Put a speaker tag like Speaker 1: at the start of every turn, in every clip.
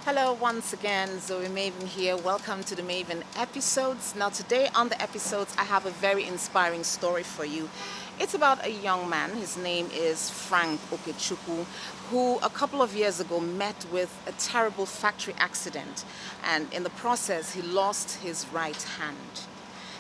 Speaker 1: Hello, once again, Zoe Maven here. Welcome to the Maven episodes. Now today on the episodes, I have a very inspiring story for you. It's about a young man. His name is Frank Okechukwu, who a couple of years ago met with a terrible factory accident, and in the process, he lost his right hand.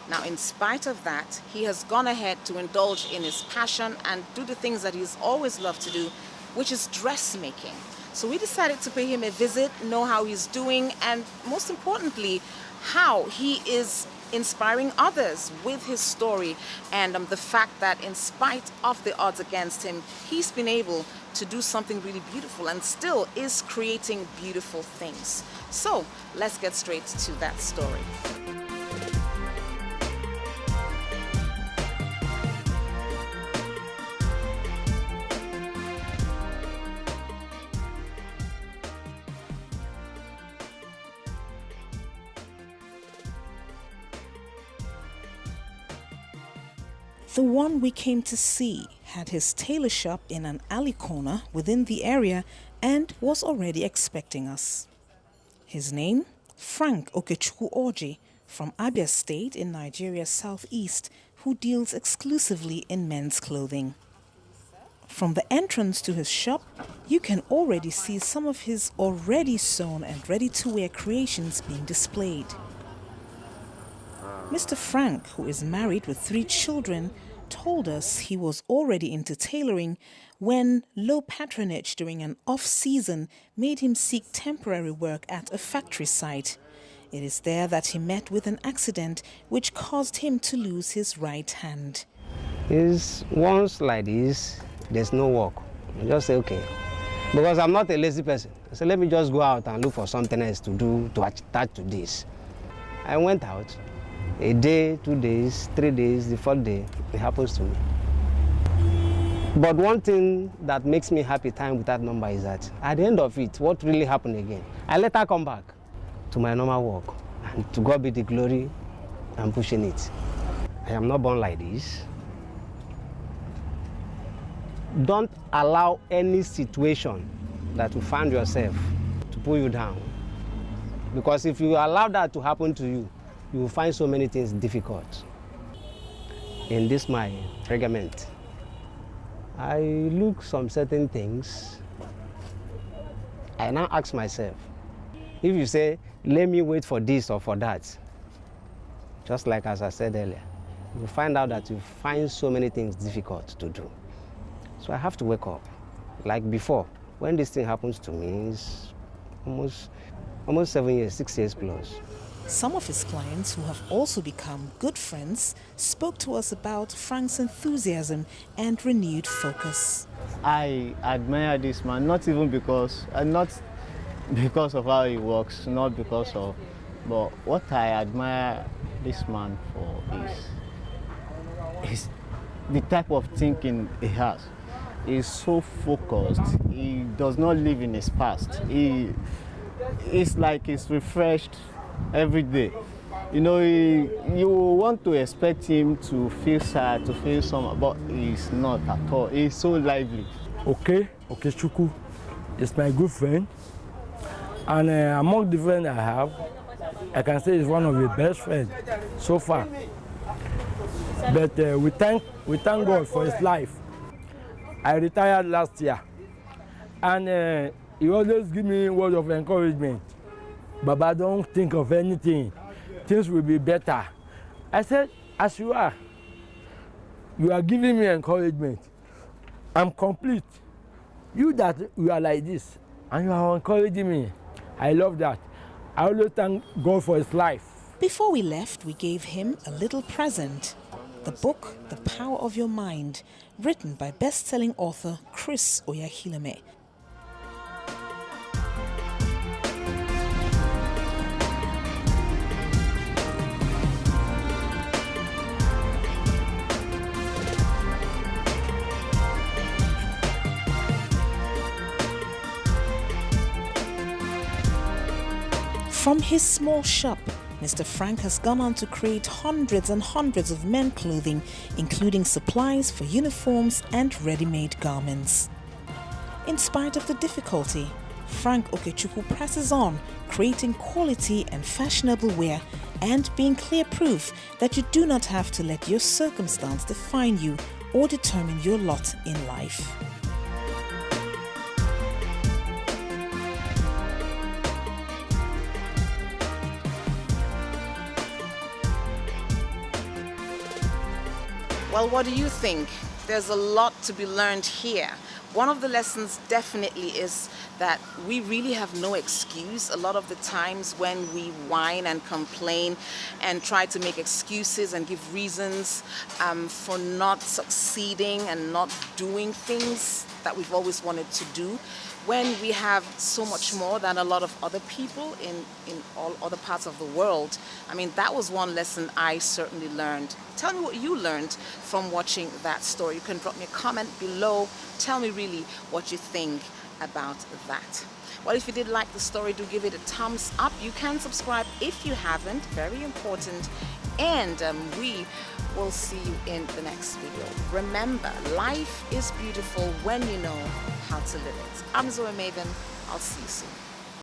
Speaker 1: Now, in spite of that, he has gone ahead to indulge in his passion and do the things that he's always loved to do, which is dressmaking. So we decided to pay him a visit, know how he's doing, and most importantly, how he is inspiring others with his story and the fact that in spite of the odds against him, he's been able to do something really beautiful and still is creating beautiful things. So let's get straight to that story. The one we came to see had his tailor shop in an alley corner within the area and was already expecting us. His name? Frank Okechukwu Orji, from Abia State in Nigeria's southeast, who deals exclusively in men's clothing. From the entrance to his shop, you can already see some of his already sewn and ready-to-wear creations being displayed. Mr. Frank, who is married with 3 children, told us he was already into tailoring when low patronage during an off-season made him seek temporary work at a factory site. It is there that he met with an accident which caused him to lose his right hand.
Speaker 2: It's once like this, there's no work. I just say, okay. Because I'm not a lazy person. I said, let me just go out and look for something else to do to attach to this. I went out. A day, 2 days, 3 days, the 4th day, it happens to me. But one thing that makes me happy time with that number is that at the end of it, what really happened again? I let her come back to my normal work. And to God be the glory, I'm pushing it. I am not born like this. Don't allow any situation that you find yourself to pull you down. Because if you allow that to happen to you, you will find so many things difficult. In this my regiment, I look some certain things. I now ask myself, if you say, let me wait for this or for that, just like as I said earlier, you will find out that you find so many things difficult to do. So I have to wake up. Like before, when this thing happens to me, it's almost 7 years, 6 years plus.
Speaker 1: Some of his clients, who have also become good friends, spoke to us about Frank's enthusiasm and renewed focus.
Speaker 3: I admire this man, not because of how he works, not because of, but what I admire this man for is the type of thinking he has. He's so focused. He does not live in his past. It's like he's refreshed every day. You know, you want to expect him to feel sad, to feel something, but he's not at all. He's so lively.
Speaker 4: Okechukwu is my good friend, and among the friends I have, I can say he's one of the best friends so far. But we thank God for his life. I retired last year, and he always give me words of encouragement. Baba, don't think of anything. Things will be better. I said, as you are giving me encouragement. I'm complete. You are like this, and you are encouraging me. I love that. I always thank God for his life.
Speaker 1: Before we left, we gave him a little present. The book, The Power of Your Mind, written by best-selling author Chris Oyahileme. From his small shop, Mr. Frank has gone on to create hundreds and hundreds of men's clothing, including supplies for uniforms and ready-made garments. In spite of the difficulty,
Speaker 5: Frank Okechukwu presses on, creating quality and fashionable wear and being clear proof that you do not have to let your circumstance define you or determine your lot in life.
Speaker 1: Well, what do you think? There's a lot to be learned here. One of the lessons definitely is that we really have no excuse. A lot of the times when we whine and complain and try to make excuses and give reasons for not succeeding and not doing things that we've always wanted to do, when we have so much more than a lot of other people in all other parts of the world. I mean, that was one lesson I certainly learned. Tell me what you learned from watching that story. You can drop me a comment below. Tell me really what you think about that. Well, if you did like the story, do give it a thumbs up. You can subscribe if you haven't, very important. And we will see you in the next video. Remember, life is beautiful when you know how to live it. I'm Zoe Maven. I'll see you soon.